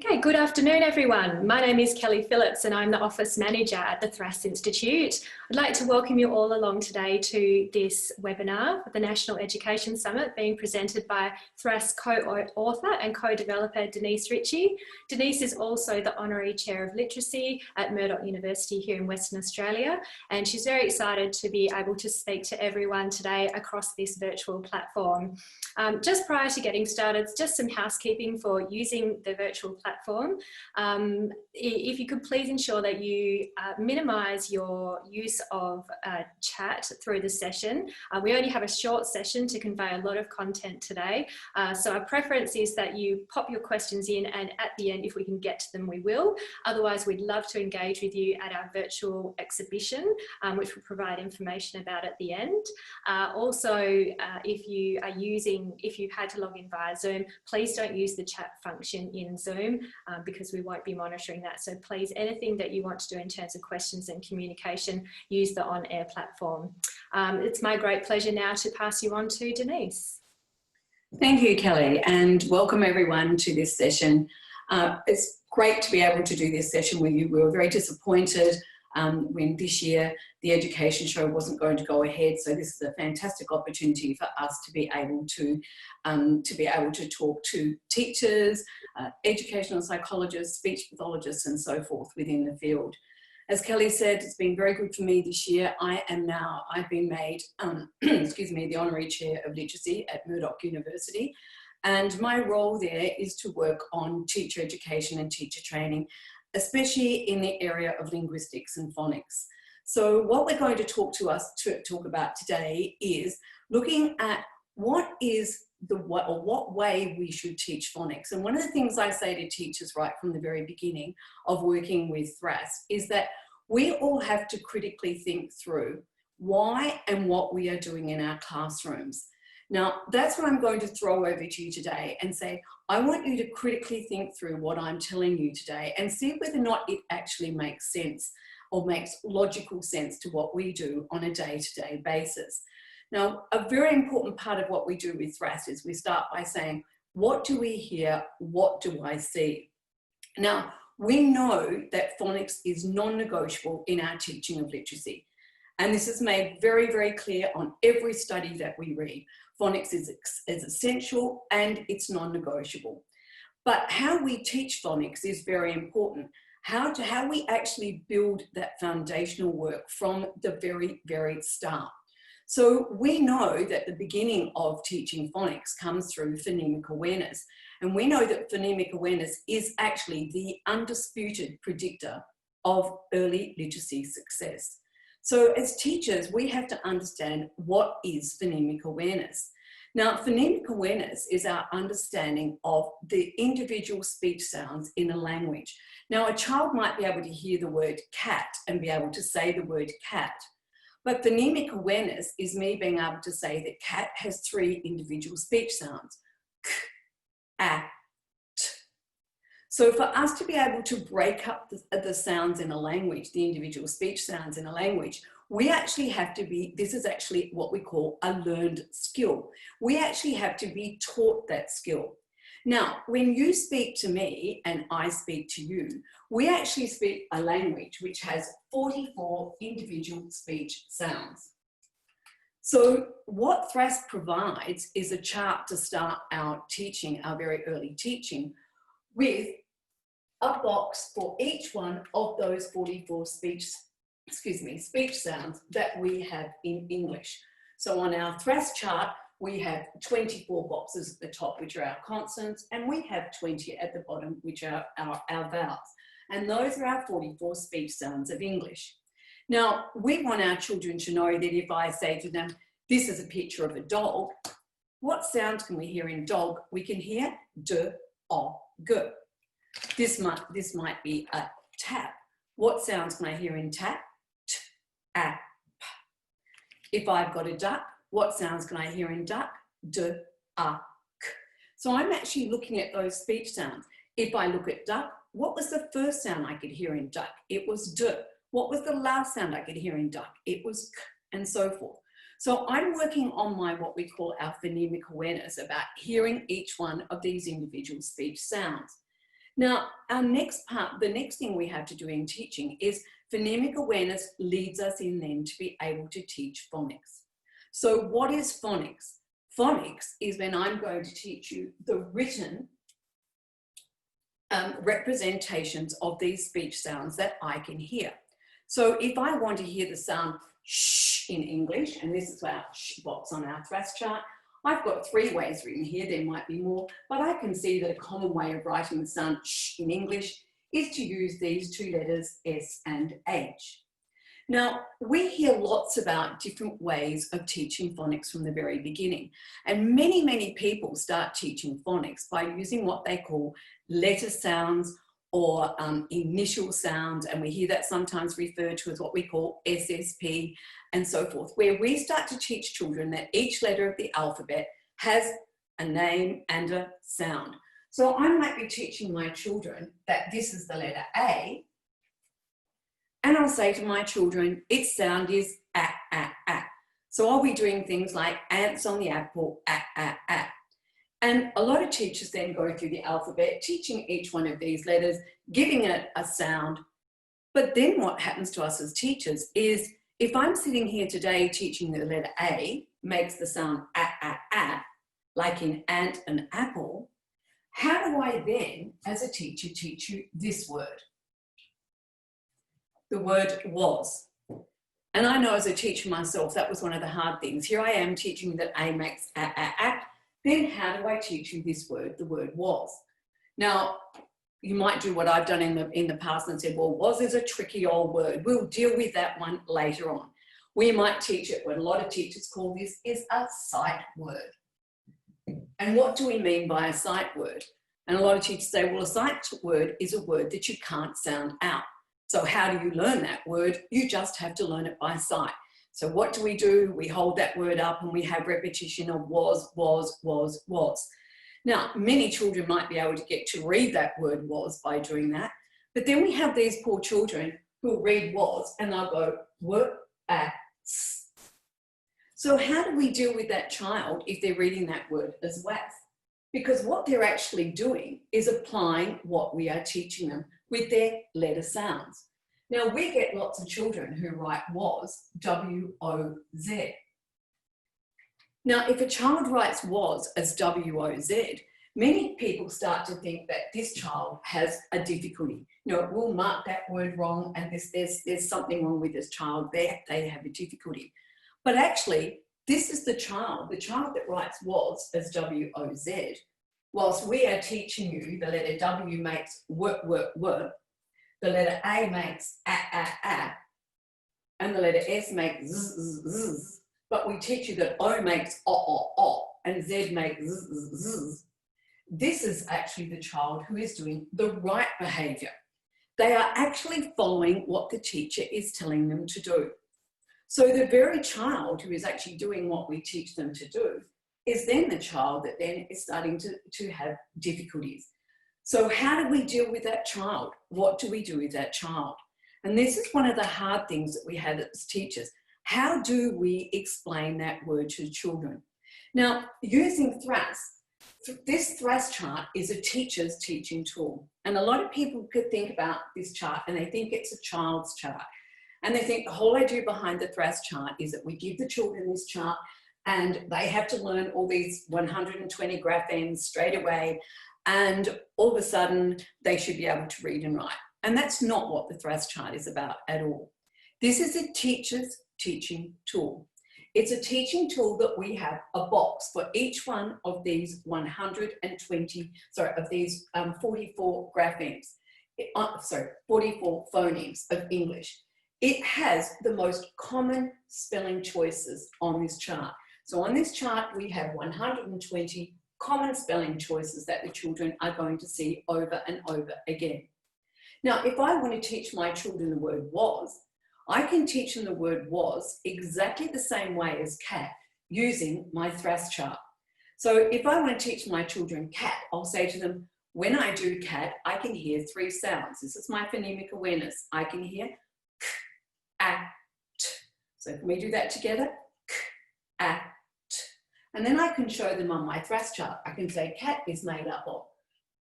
Okay, good afternoon everyone. My name is Kelly Phillips and I'm the Office Manager at the THRASS Institute. I'd like to welcome you all along today to this webinar, the National Education Summit, being presented by THRASS co-author and co-developer Denise Ritchie. Denise is also the Honorary Chair of Literacy at Murdoch University here in Western Australia, and she's very excited to be able to speak to everyone today across this virtual platform. Just prior to getting started, just some housekeeping for using the virtual platform. If you could please ensure that you minimise your use of chat through the session. We only have a short session to convey a lot of content today. So our preference is that you pop your questions in, and at the end, if we can get to them, we will. Otherwise, we'd love to engage with you at our virtual exhibition, which we'll provide information about at the end. Also, if you've had to log in via Zoom, please don't use the chat function in Zoom because we won't be monitoring that. So please, anything that you want to do in terms of questions and communication, use the on-air platform. It's my great pleasure now to pass you on to Denise. Thank you, Kelly, and welcome everyone to this session. It's great to be able to do this session with you. We were very disappointed when this year the education show wasn't going to go ahead, so this is a fantastic opportunity for us to be able to talk to teachers, educational psychologists, speech pathologists and so forth within the field. As Kelly said, it's been very good for me this year. I've been made excuse me, the Honorary Chair of Literacy at Murdoch University, and my role there is to work on teacher education and teacher training, especially in the area of linguistics and phonics. So what we're going to talk about today is looking at what way we should teach phonics. And one of the things I say to teachers right from the very beginning of working with THRASS is that we all have to critically think through why and what we are doing in our classrooms. Now, that's what I'm going to throw over to you today and say, I want you to critically think through what I'm telling you today and see whether or not it actually makes sense or makes logical sense to what we do on a day-to-day basis. Now, a very important part of what we do with THRASS is we start by saying, what do we hear? What do I see? Now, we know that phonics is non-negotiable in our teaching of literacy. And this is made very, very clear on every study that we read. Phonics is essential and it's non-negotiable. But how we teach phonics is very important. How we actually build that foundational work from the very, very start. So we know that the beginning of teaching phonics comes through phonemic awareness. And we know that phonemic awareness is actually the undisputed predictor of early literacy success. So as teachers, we have to understand what is phonemic awareness. Now, phonemic awareness is our understanding of the individual speech sounds in a language. Now, a child might be able to hear the word cat and be able to say the word cat. But phonemic awareness is me being able to say that cat has 3 individual speech sounds. K, a, t. So for us to be able to break up the sounds in a language, the individual speech sounds in a language, we actually have to be, this is actually what we call a learned skill. We actually have to be taught that skill. Now, when you speak to me and I speak to you, we actually speak a language which has 44 individual speech sounds. So what THRASS provides is a chart to start our teaching, our very early teaching, with a box for each one of those 44 speech sounds that we have in English. So on our THRASS chart, we have 24 boxes at the top, which are our consonants, and we have 20 at the bottom, which are our vowels. And those are our 44 speech sounds of English. Now, we want our children to know that if I say to them, this is a picture of a dog, what sounds can we hear in dog? We can hear d, o, g. This might be a tap. What sounds can I hear in tap? T, a, p. If I've got a duck, what sounds can I hear in duck? D, a, k. So I'm actually looking at those speech sounds. If I look at duck, what was the first sound I could hear in duck? It was d. What was the last sound I could hear in duck? It was k, and so forth. So I'm working on what we call our phonemic awareness about hearing each one of these individual speech sounds. Now, our next part, the next thing we have to do in teaching is phonemic awareness leads us in then to be able to teach phonics. So what is phonics? Phonics is when I'm going to teach you the written representations of these speech sounds that I can hear. So if I want to hear the sound sh in English, and this is our sh box on our THRASSCHART, I've got 3 ways written here, there might be more, but I can see that a common way of writing the sound sh in English is to use these 2 letters S and H. Now, we hear lots about different ways of teaching phonics from the very beginning, and many people start teaching phonics by using what they call letter sounds or initial sounds, and we hear that sometimes referred to as what we call SSP and so forth, where we start to teach children that each letter of the alphabet has a name and a sound. So I might be teaching my children that this is the letter A, and I'll say to my children, its sound is ah, ah, ah. So I'll be doing things like ants on the apple, ah, ah, ah. And a lot of teachers then go through the alphabet, teaching each one of these letters, giving it a sound. But then what happens to us as teachers is, if I'm sitting here today teaching the letter A makes the sound ah, ah, ah, like in ant and apple, how do I then, as a teacher, teach you this word? The word was. And I know as a teacher myself, that was one of the hard things. Here I am teaching that A makes ah, ah, ah. Then how do I teach you this word, the word was? Now, you might do what I've done in the past and said, well, was is a tricky old word. We'll deal with that one later on. We might teach it, what a lot of teachers call this is a sight word. And what do we mean by a sight word? And a lot of teachers say, well, a sight word is a word that you can't sound out. So how do you learn that word? You just have to learn it by sight. So what do? We hold that word up and we have repetition of was. Now, many children might be able to get to read that word was by doing that. But then we have these poor children who read was and they'll go, were, s. So how do we deal with that child if they're reading that word as was? Because what they're actually doing is applying what we are teaching them with their letter sounds. Now, we get lots of children who write was, W-O-Z. Now, if a child writes was as W-O-Z, many people start to think that this child has a difficulty. You know, we'll mark that word wrong and there's something wrong with this child. They have a difficulty. But actually, this is the child that writes was as W-O-Z. Whilst we are teaching you the letter W makes work, the letter A makes and the letter S makes z. But we teach you that O makes o, and Z makes z. This is actually the child who is doing the right behaviour. They are actually following what the teacher is telling them to do. So the very child who is actually doing what we teach them to do is then the child that then is starting to have difficulties. So how do we deal with that child? What do we do with that child? And this is one of the hard things that we have as teachers. How do we explain that word to children? Now, using THRASS, this THRASS chart is a teacher's teaching tool. And a lot of people could think about this chart and they think it's a child's chart. And they think the whole idea behind the THRASS chart is that we give the children this chart and they have to learn all these 120 graphemes straight away, and all of a sudden they should be able to read and write. And that's not what the THRASS chart is about at all. This is a teacher's teaching tool. It's a teaching tool that we have a box for each one of these 44 graphemes, 44 phonemes of English. It has the most common spelling choices on this chart. So on this chart, we have 120 common spelling choices that the children are going to see over and over again. Now, if I want to teach my children the word was, I can teach them the word was exactly the same way as cat using my THRASS chart. So if I want to teach my children cat, I'll say to them, when I do cat, I can hear 3 sounds. This is my phonemic awareness. I can hear k, a, t. So can we do that together? K, a, t. And then I can show them on my THRASS chart. I can say cat is made up of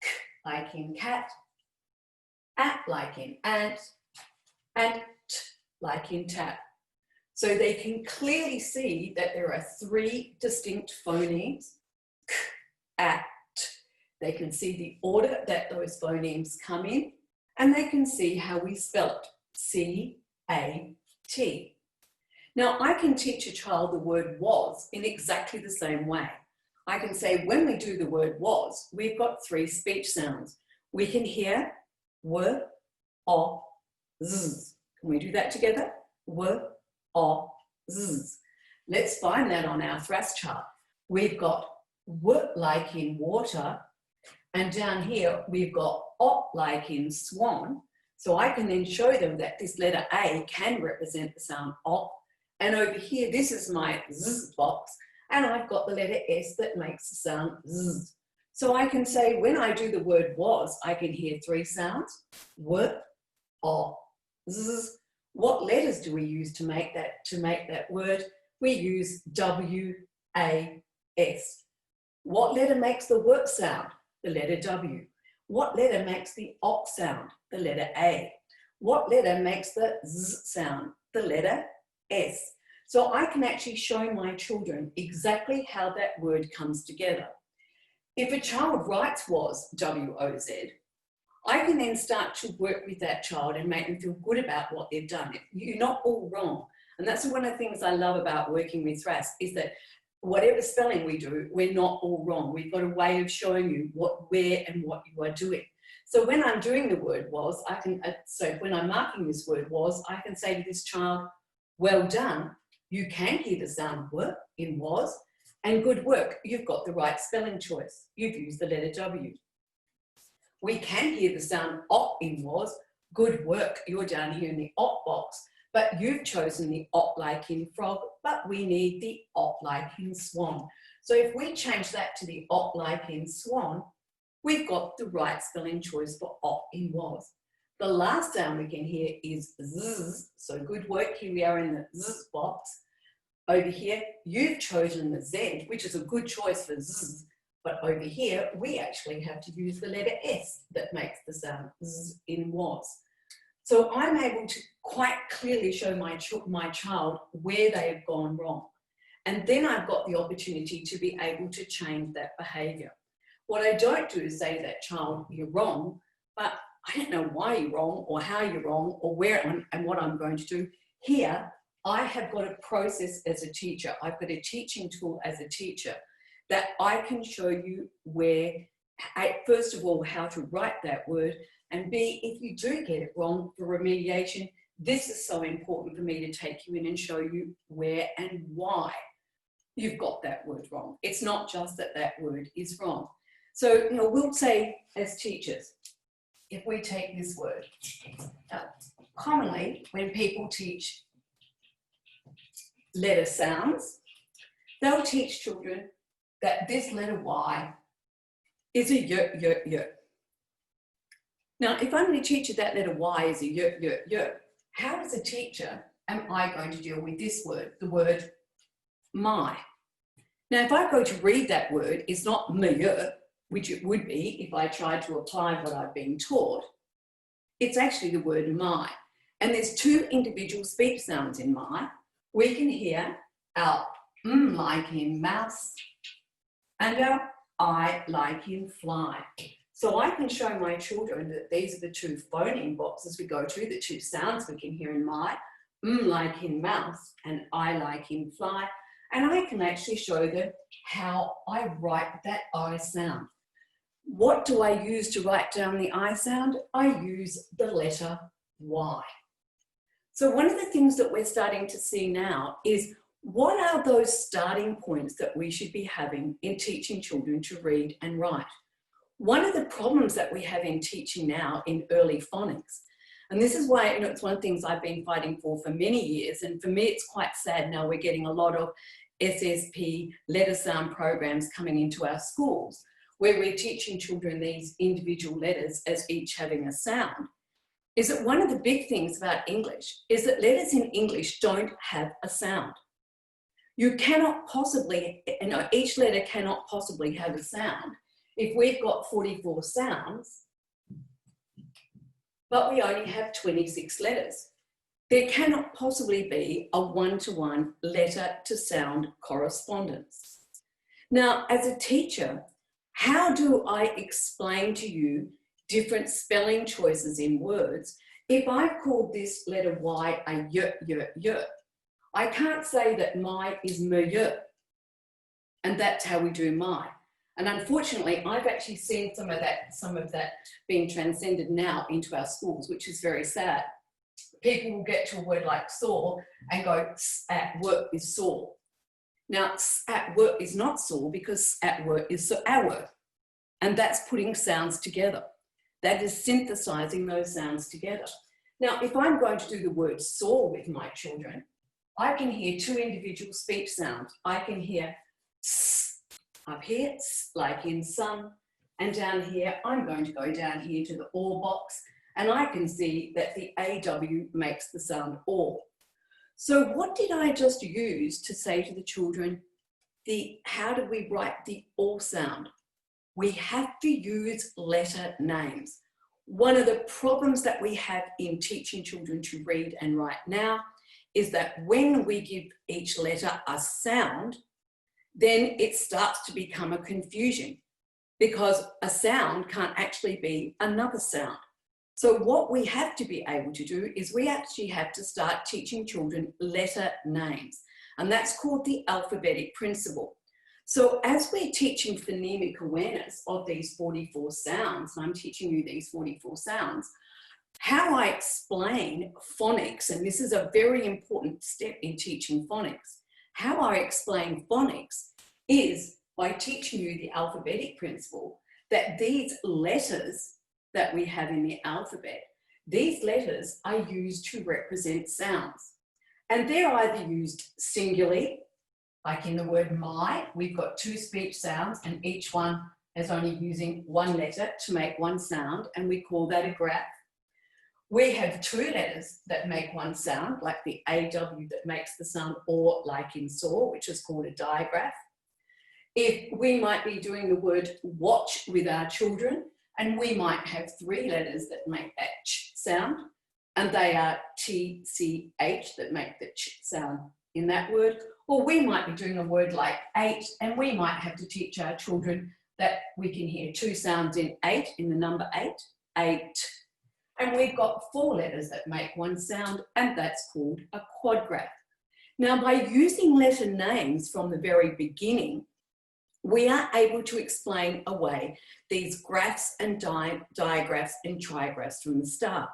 k, like in cat, at like in ant, and t like in tap. So they can clearly see that there are 3 distinct phonemes, k, at, t. They can see the order that those phonemes come in, and they can see how we spell it, C-A-T. Now, I can teach a child the word was in exactly the same way. I can say when we do the word was, we've got 3 speech sounds. We can hear w, o, z. Can we do that together? W, o, z. Let's find that on our THRASSCHART. We've got w like in water, and down here we've got o like in swan. So I can then show them that this letter A can represent the sound o. And over here, this is my z box, and I've got the letter S that makes the sound z. So I can say when I do the word was, I can hear 3 sounds, w, o, z. What letters do we use to make that word? We use W, A, S. What letter makes the w sound? The letter W. What letter makes the o sound? The letter A. What letter makes the z sound? The letter S. So I can actually show my children exactly how that word comes together. If a child writes was, W-O-Z, I can then start to work with that child and make them feel good about what they've done. You're not all wrong. And that's one of the things I love about working with THRASS, is that whatever spelling we do, we're not all wrong. We've got a way of showing you what, where, and what you are doing. So when I'm doing the word was, when I'm marking this word was, I can say to this child, well done. You can hear the sound w in was, and good work. You've got the right spelling choice. You've used the letter W. We can hear the sound op in was. Good work. You're down here in the op box, but you've chosen the op like in frog, but we need the op like in swan. So if we change that to the op like in swan, we've got the right spelling choice for op in was. The last sound we can hear is z, so good work. Here we are in the z box. Over here, you've chosen the z, which is a good choice for z, but over here, we actually have to use the letter S that makes the sound z in was. So I'm able to quite clearly show my child where they have gone wrong. And then I've got the opportunity to be able to change that behaviour. What I don't do is say to that child, you're wrong, but I don't know why you're wrong or how you're wrong or where and what I'm going to do. Here, I have got a process as a teacher. I've got a teaching tool as a teacher that I can show you where, first of all, how to write that word, and B, if you do get it wrong for remediation, this is so important for me to take you in and show you where and why you've got that word wrong. It's not just that that word is wrong. So, we'll say as teachers, if we take this word, commonly when people teach letter sounds, they'll teach children that this letter Y is a y. Now, if I'm going to teach you that letter Y is a y, how as a teacher am I going to deal with this word, the word my? Now, if I go to read that word, it's not my, which it would be if I tried to apply what I've been taught. It's actually the word my. And there's 2 individual speech sounds in my. We can hear our like in mouse and our I like in fly. So I can show my children that these are the 2 phoneme boxes we go to, the 2 sounds we can hear in my, like in mouse and I like in fly. And I can actually show them how I write that I sound. What do I use to write down the I sound? I use the letter Y. So one of the things that we're starting to see now is what are those starting points that we should be having in teaching children to read and write? One of the problems that we have in teaching now in early phonics, and this is why it's one of the things I've been fighting for many years, and for me it's quite sad now we're getting a lot of SSP letter sound programs coming into our schools where we're teaching children these individual letters as each having a sound, is that one of the big things about English is that letters in English don't have a sound. You cannot possibly, each letter cannot possibly have a sound if we've got 44 sounds, but we only have 26 letters? There cannot possibly be a one-to-one letter-to-sound correspondence. Now, as a teacher, how do I explain to you different spelling choices in words if I've called this letter Y a y? I can't say that my is my, and that's how we do my. And unfortunately, I've actually seen some of that being transcended now into our schools, which is very sad. People will get to a word like saw and go, at work is saw. Now, at work is not saw because at work is our. And that's putting sounds together. That is synthesizing those sounds together. Now, if I'm going to do the word saw with my children, I can hear two individual speech sounds. I can hear s up here, s like in sun, and down here, I'm going to go down here to the or box, and I can see that the AW makes the sound or. So what did I just use to say to the children, how do we write the or sound? We have to use letter names. One of the problems that we have in teaching children to read and write now is that when we give each letter a sound, then it starts to become a confusion because a sound can't actually be another sound. So what we have to be able to do is we actually have to start teaching children letter names, and that's called the Alphabetic Principle. So as we're teaching phonemic awareness of these 44 sounds, and I'm teaching you these 44 sounds, how I explain phonics, and this is a very important step in teaching phonics, how I explain phonics is by teaching you the alphabetic principle, that these letters that we have in the alphabet, these letters are used to represent sounds. And they're either used singularly, like in the word my, we've got two speech sounds and each one is only using one letter to make one sound, and we call that a graph. We have two letters that make one sound, like the AW that makes the sound or, like in saw, which is called a digraph. If we might be doing the word watch with our children, and we might have three letters that make that ch sound, and they are T, C, H that make the ch sound in that word. Or we might be doing a word like 8, and we might have to teach our children that we can hear two sounds in 8, in the number 8, 8. And we've got 4 letters that make one sound, and that's called a quadgraph. Now, by using letter names from the very beginning, we are able to explain away these graphs and digraphs and trigraphs from the start.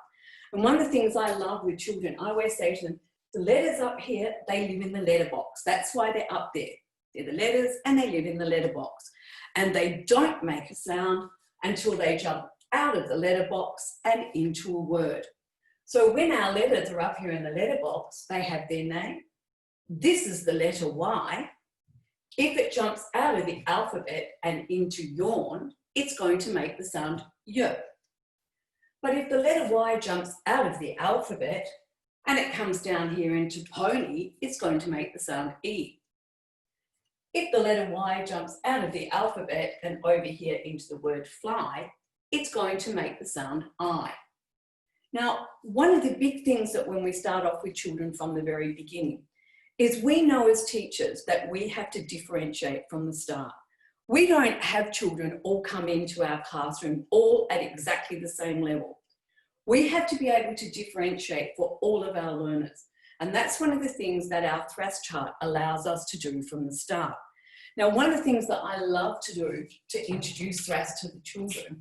And one of the things I love with children, I always say to them, the letters up here, they live in the letterbox. That's why they're up there. They're the letters and they live in the letterbox. And they don't make a sound until they jump out of the letterbox and into a word. So when our letters are up here in the letterbox, they have their name. This is the letter Y. If it jumps out of the alphabet and into yawn, it's going to make the sound Y. But if the letter Y jumps out of the alphabet and it comes down here into pony, it's going to make the sound E. If the letter Y jumps out of the alphabet and over here into the word fly, it's going to make the sound I. Now, one of the big things that when we start off with children from the very beginning is we know as teachers that we have to differentiate from the start. We don't have children all come into our classroom all at exactly the same level. We have to be able to differentiate for all of our learners. And that's one of the things that our THRASSCHART allows us to do from the start. Now, one of the things that I love to do to introduce THRASS to the children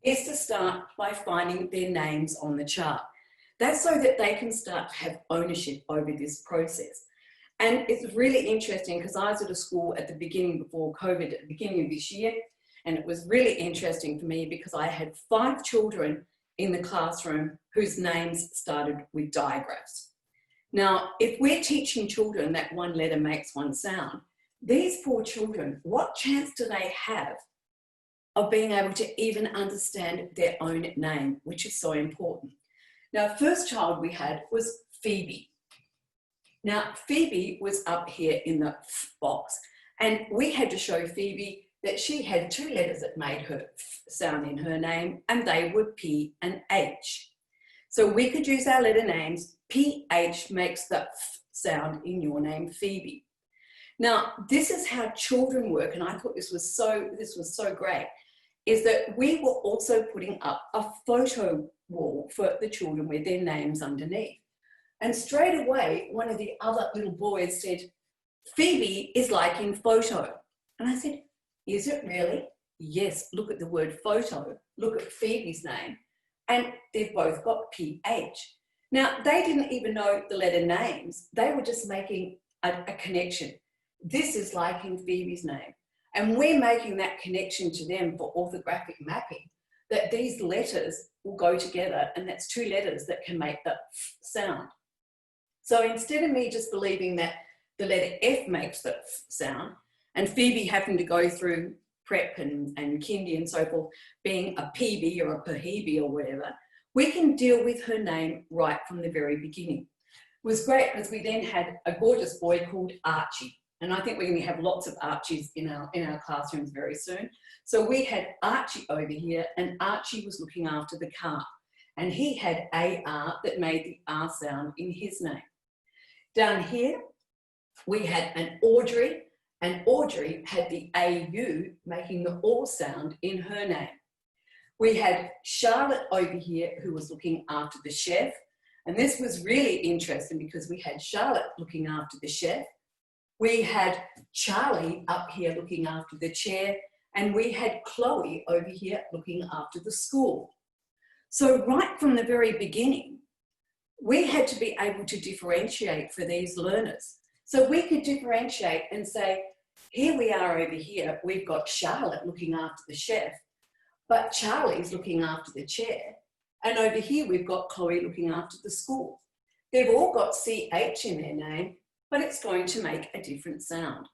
is to start by finding their names on the chart. That's so that they can start to have ownership over this process. And it's really interesting because I was at a school at the beginning, before COVID, at the beginning of this year, and it was really interesting for me because I had 5 children in the classroom whose names started with digraphs. Now, if we're teaching children that one letter makes one sound, these poor children, what chance do they have of being able to even understand their own name, which is so important? Now, first child we had was Phoebe. Now, Phoebe was up here in the box, and we had to show Phoebe that she had two letters that made her sound in her name, and they were P and H. So we could use our letter names. PH makes the sound in your name, Phoebe. Now, this is how children work, and I thought this was so great, is that we were also putting up a photo wall for the children with their names underneath. And straight away, one of the other little boys said, Phoebe is like in photo. And I said, is it really? Yes, look at the word photo, look at Phoebe's name, and they've both got PH. Now, they didn't even know the letter names. They were just making a connection. This is like in Phoebe's name. And we're making that connection to them for orthographic mapping, that these letters will go together, and that's two letters that can make the sound. So instead of me just believing that the letter F makes the sound, and Phoebe having to go through prep and kindy and so forth, being a PB or a PHB or whatever, we can deal with her name right from the very beginning. It was great because we then had a gorgeous boy called Archie. And I think we're going to have lots of Archies in our classrooms very soon. So we had Archie over here, and Archie was looking after the car. And he had AR that made the R sound in his name. Down here, we had an Audrey, and Audrey had the AU making the AW sound in her name. We had Charlotte over here who was looking after the chef. And this was really interesting because we had Charlotte looking after the chef. We had Charlie up here looking after the chair, and we had Chloe over here looking after the school. So right from the very beginning, we had to be able to differentiate for these learners. So we could differentiate and say, here we are over here, we've got Charlotte looking after the chef, but Charlie's looking after the chair. And over here, we've got Chloe looking after the school. They've all got CH in their name, but it's going to make a different sound.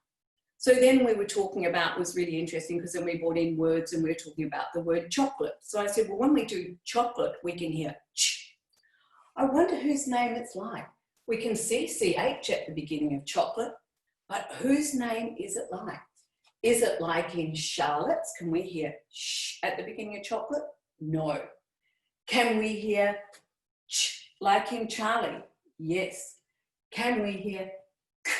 So then we were talking about, it was really interesting because then we brought in words and we were talking about the word chocolate. So I said, well, when we do chocolate, we can hear ch. I wonder whose name it's like. We can see CH at the beginning of chocolate, but whose name is it like? Is it like in Charlotte's? Can we hear sh at the beginning of chocolate? No. Can we hear ch like in Charlie? Yes. Can we hear k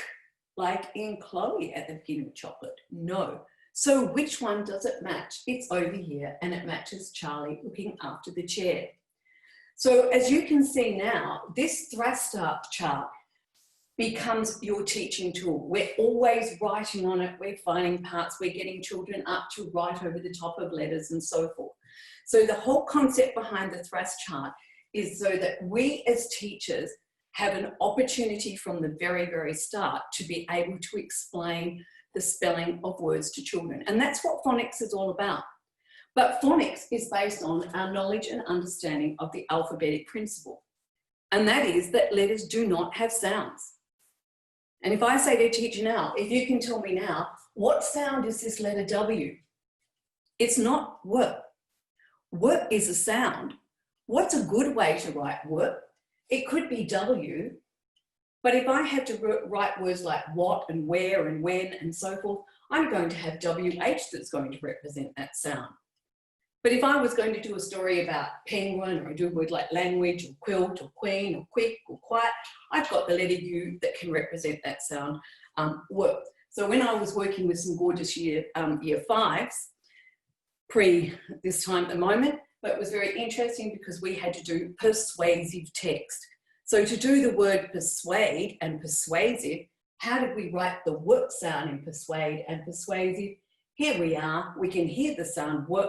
like in Chloe at the beginning of chocolate? No. So which one does it match? It's over here, and it matches Charlie looking after the chair. So as you can see now, this THRASSCHART chart becomes your teaching tool. We're always writing on it, we're finding parts, we're getting children up to write over the top of letters and so forth. So the whole concept behind the THRASSCHART is so that we as teachers have an opportunity from the very, very start to be able to explain the spelling of words to children. And that's what phonics is all about. But phonics is based on our knowledge and understanding of the alphabetic principle. And that is that letters do not have sounds. And if I say to a teacher now, if you can tell me now, what sound is this letter W? It's not W. W is a sound. What's a good way to write W? It could be W, but if I have to write words like what and where and when and so forth, I'm going to have WH that's going to represent that sound. But if I was going to do a story about penguin, or do a word like language or quilt or queen or quick or quiet, I've got the letter U that can represent that sound, W. So when I was working with some gorgeous year fives, pre this time at the moment, but it was very interesting because we had to do persuasive text. So to do the word persuade and persuasive, how did we write the W sound in persuade and persuasive? Here we are, we can hear the sound W,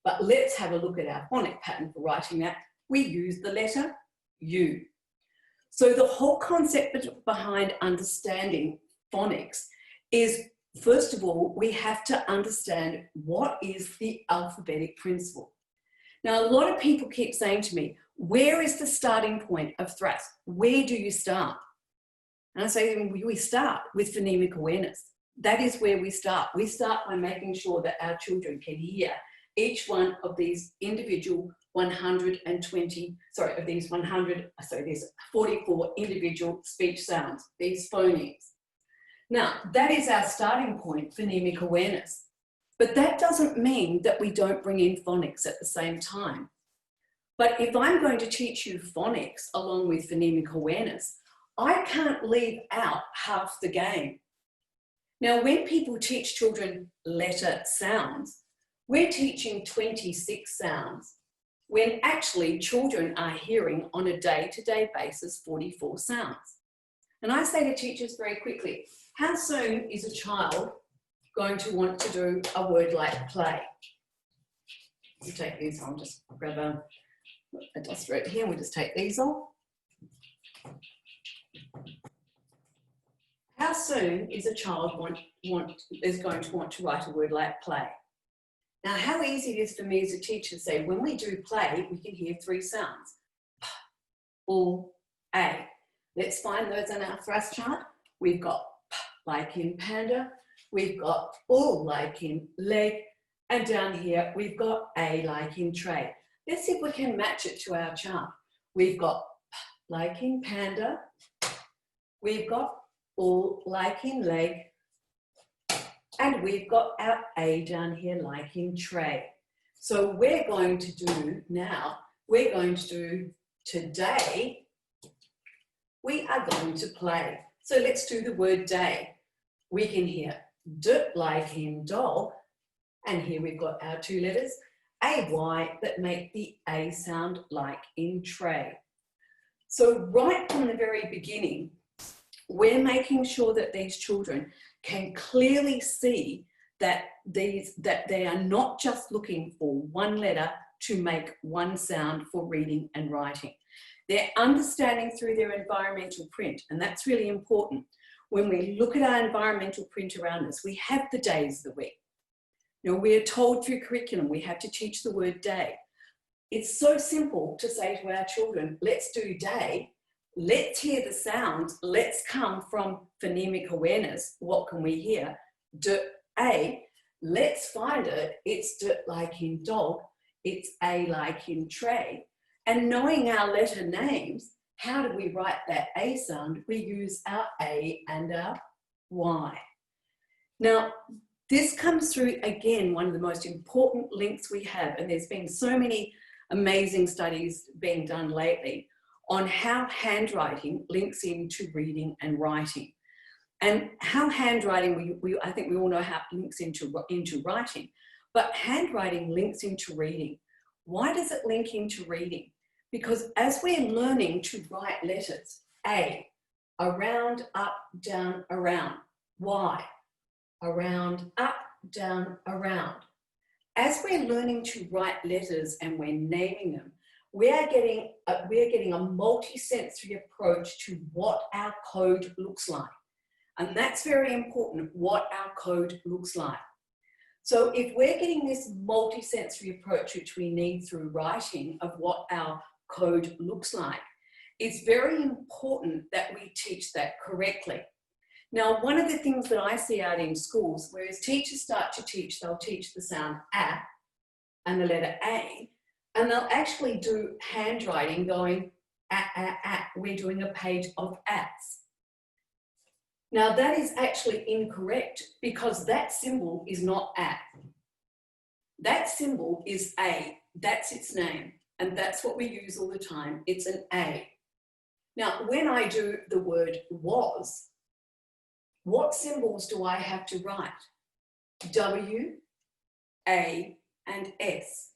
but let's have a look at our phonic pattern for writing that. We use the letter U. So the whole concept behind understanding phonics is, first of all, we have to understand what is the alphabetic principle. Now, a lot of people keep saying to me, where is the starting point of THRASS? Where do you start? And I say, we start with phonemic awareness. That is where we start. We start by making sure that our children can hear each one of these individual there's 44 individual speech sounds, these phonemes. Now, that is our starting point, phonemic awareness. But that doesn't mean that we don't bring in phonics at the same time. But if I'm going to teach you phonics along with phonemic awareness, I can't leave out half the game. Now, when people teach children letter sounds, we're teaching 26 sounds, when actually children are hearing on a day-to-day basis 44 sounds. And I say to teachers very quickly, how soon is a child going to want to do a word like play? You take these, I'll just grab a duster right here and we'll just take these off. How soon is a child is going to want to write a word like play? Now, how easy it is for me as a teacher to say, when we do play, we can hear 3 sounds. P, U, A. Let's find those on our THRASSCHART. We've got P like in panda, we've got U like in leg, and down here we've got A like in tray. Let's see if we can match it to our chart. We've got P like in panda, we've got U like in leg, and we've got our A down here like in tray. So we're going to do now, we're going to do today, we are going to play. So let's do the word day. We can hear D like in doll, and here we've got our 2 letters, AY, that make the A sound like in tray. So right from the very beginning, we're making sure that these children can clearly see that they are not just looking for 1 letter to make 1 sound for reading and writing. They're understanding through their environmental print, and that's really important. When we look at our environmental print around us, we have the days of the week. You know, we are told through curriculum we have to teach the word day. It's so simple to say to our children, let's do day, let's hear the sounds, let's come from phonemic awareness. What can we hear? D, A, let's find it. It's D like in dog, it's A like in tray. And knowing our letter names, how do we write that A sound? We use our A and our Y. Now, this comes through, again, one of the most important links we have, and there's been so many amazing studies being done lately on how handwriting links into reading and writing. And how handwriting, I think we all know how it links into writing, but handwriting links into reading. Why does it link into reading? Because as we're learning to write letters, A, around, up, down, around, Y, around, up, down, around. As we're learning to write letters and we're naming them, we are getting a multi-sensory approach to what our code looks like. And that's very important, what our code looks like. So if we're getting this multi-sensory approach, which we need through writing, of what our code looks like, it's very important that we teach that correctly. Now, one of the things that I see out in schools, whereas teachers start to teach, they'll teach the sound A and the letter A, and they'll actually do handwriting going A. We're doing a page of ats. Now, that is actually incorrect because that symbol is not A. That symbol is A. That's its name. And that's what we use all the time. It's an A. Now, when I do the word was, what symbols do I have to write? W, A, and S.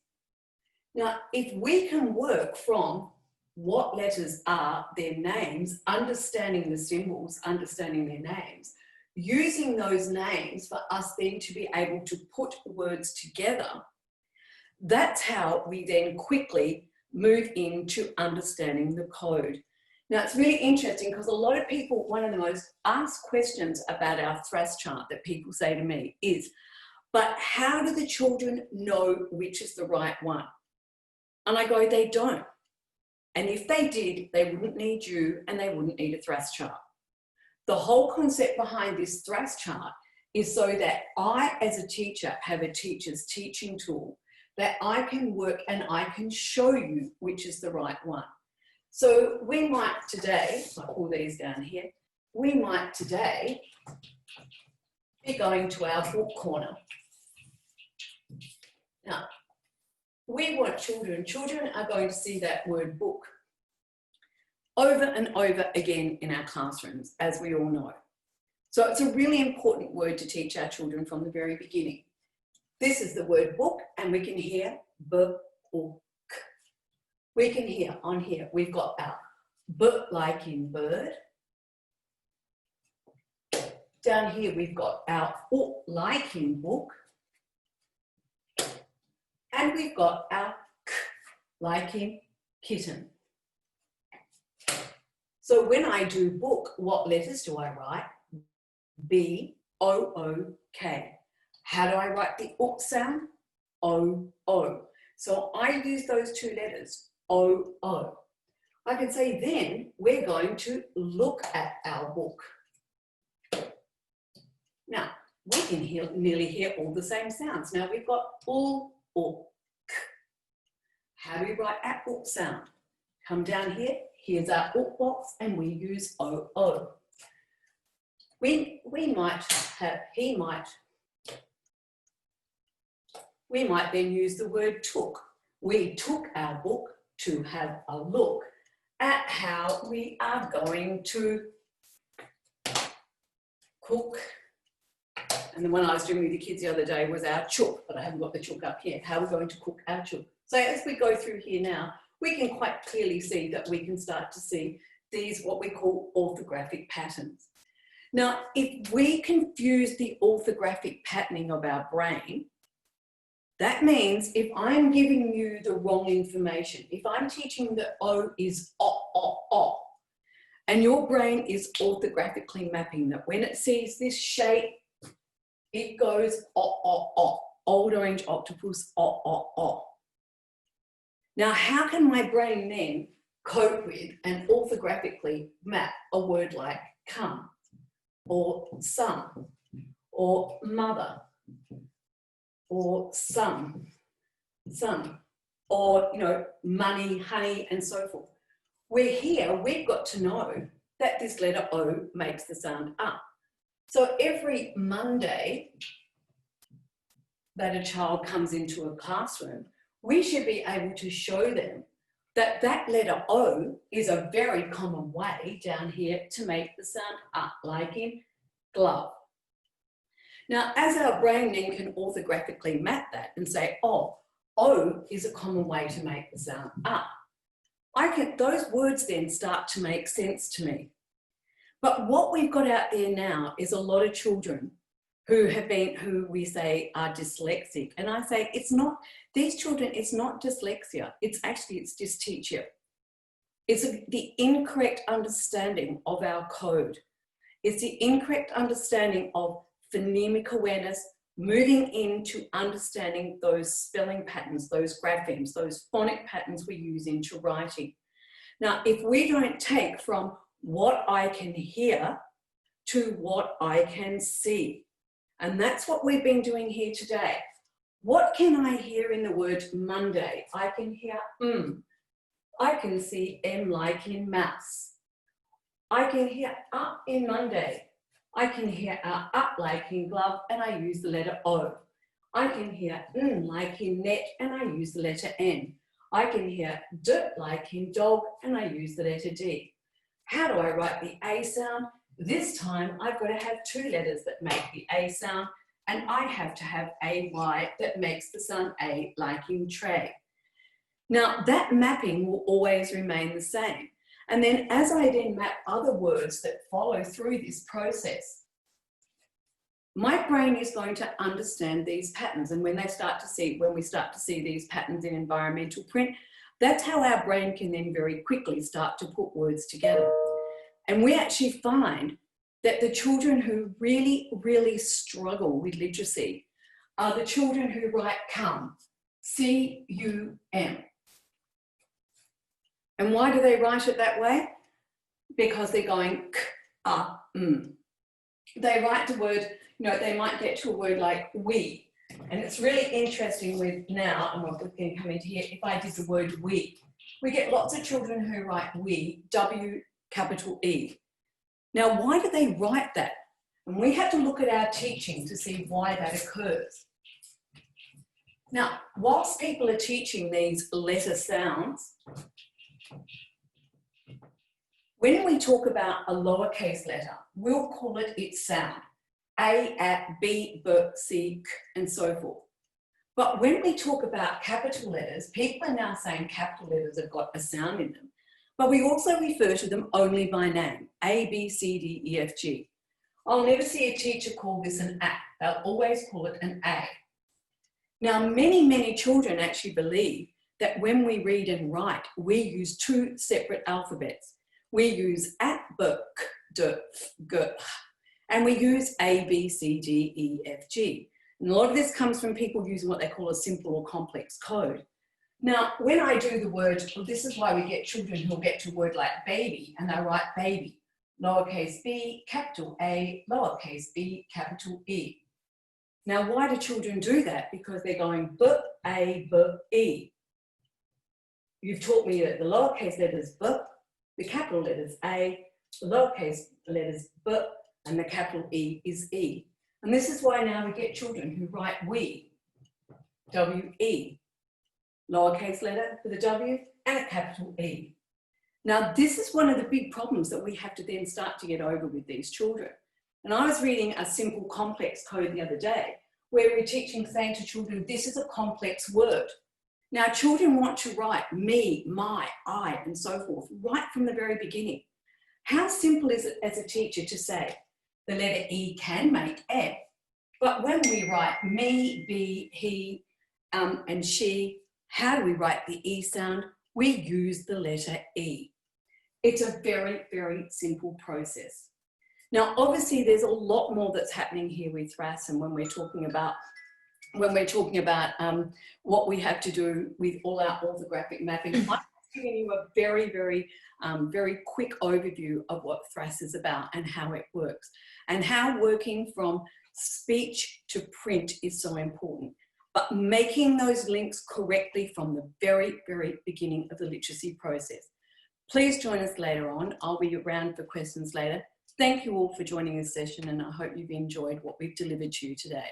Now, if we can work from what letters are their names, understanding the symbols, understanding their names, using those names for us then to be able to put words together, that's how we then quickly move into understanding the code. Now, it's really interesting because a lot of people, one of the most asked questions about our THRASSCHART that people say to me is, but how do the children know which is the right one? And I go, they don't. And if they did, they wouldn't need you and they wouldn't need a THRASSCHART. The whole concept behind this THRASSCHART is so that I, as a teacher, have a teacher's teaching tool that I can work and I can show you which is the right one. So we might today, I'll pull these down here, we might today be going to our book corner. Now, we want children are going to see that word book over and over again in our classrooms, as we all know. So it's a really important word to teach our children from the very beginning. This is the word book, and we can hear b or k. We can hear on here, we've got our b like in bird. Down here, we've got our o like in book. And we've got our k like in kitten. So when I do book, what letters do I write? B, O, O, K. How do I write the O sound? O, O. So I use those two letters, O, O. I can say then we're going to look at our book. Now, we can nearly hear all the same sounds. Now we've got O, O, K. How do we write our O sound? Come down here, here's our O box, and we use O, O. We might have, we might then use the word took. We took our book to have a look at how we are going to cook. And the one I was doing with the kids the other day was our chook, but I haven't got the chook up here. How we're going to cook our chook. So as we go through here now, we can quite clearly see that we can start to see these, what we call orthographic patterns. Now, if we confuse the orthographic patterning of our brain, that means if I'm giving you the wrong information, if I'm teaching that O is O, and your brain is orthographically mapping that when it sees this shape, it goes O. Old orange octopus, O. Now, how can my brain then cope with and orthographically map a word like come, or some, or mother, or some, or, you know, money, honey, and so forth? We're here, we've got to know that this letter O makes the sound up. So every Monday that a child comes into a classroom, we should be able to show them that that letter O is a very common way down here to make the sound up, like in glove. Now, as our brain then can orthographically map that and say, oh, O is a common way to make the sound up, those words then start to make sense to me. But what we've got out there now is a lot of children who we say are dyslexic. And I say, these children, it's not dyslexia, it's dysthesia. It's the incorrect understanding of our code. It's the incorrect understanding of phonemic awareness, moving into understanding those spelling patterns, those graphemes, those phonic patterns we use into writing. Now, if we don't take from what I can hear to what I can see, and that's what we've been doing here today. What can I hear in the word Monday? I can hear I can see M like in mouse. I can hear up in Monday. I can hear up like in glove, and I use the letter O. I can hear N like in net, and I use the letter N. I can hear D like in dog, and I use the letter D. How do I write the A sound? This time I've got to have two letters that make the A sound, and I have to have AY that makes the sound A like in tray. Now that mapping will always remain the same. And then as I then map other words that follow through this process, my brain is going to understand these patterns. And when we start to see these patterns in environmental print, that's how our brain can then very quickly start to put words together. And we actually find that the children who really, really struggle with literacy are the children who write come, C-U-M. And why do they write it that way? Because they're going k, They write the word, they might get to a word like we, And it's really interesting with now, and what we can come into here, if I did the word we get lots of children who write we, W capital E. Now, why do they write that? And we have to look at our teaching to see why that occurs. Now, whilst people are teaching these letter sounds, when we talk about a lowercase letter, we'll call it its sound. A, at, B, B, C, K, and so forth. But when we talk about capital letters, people are now saying capital letters have got a sound in them. But we also refer to them only by name, A, B, C, D, E, F, G. I'll never see a teacher call this an A. They'll always call it an A. Now, many children actually believe that when we read and write, we use two separate alphabets. We use at, b, k, d, f, g, h, and we use A, B, C, D, E, F, G. And a lot of this comes from people using what they call a simple or complex code. Now, when I do the word, well, this is why we get children who'll get to a word like baby, and they write baby, lowercase b, capital A, lowercase b, capital E. Now, why do children do that? Because they're going B, A, B, E. You've taught me that the lowercase letters B, the capital letters A, the lowercase letters B, and the capital E is E. And this is why now we get children who write we, W-E, lowercase letter with a W and a capital E. Now, this is one of the big problems that we have to then start to get over with these children. And I was reading a simple complex code the other day where we're teaching, saying to children, this is a complex word. Now, children want to write me, my, I, and so forth, right from the very beginning. How simple is it as a teacher to say, the letter E can make F, but when we write me, be, he, and she, how do we write the E sound? We use the letter E. It's a very simple process. Now, obviously, there's a lot more that's happening here with THRASS, and when we're talking about what we have to do with all our orthographic mapping, I'm giving you a very quick overview of what THRASS is about and how it works, and how working from speech to print is so important. But making those links correctly from the very beginning of the literacy process. Please join us later on. I'll be around for questions later. Thank you all for joining this session, and I hope you've enjoyed what we've delivered to you today.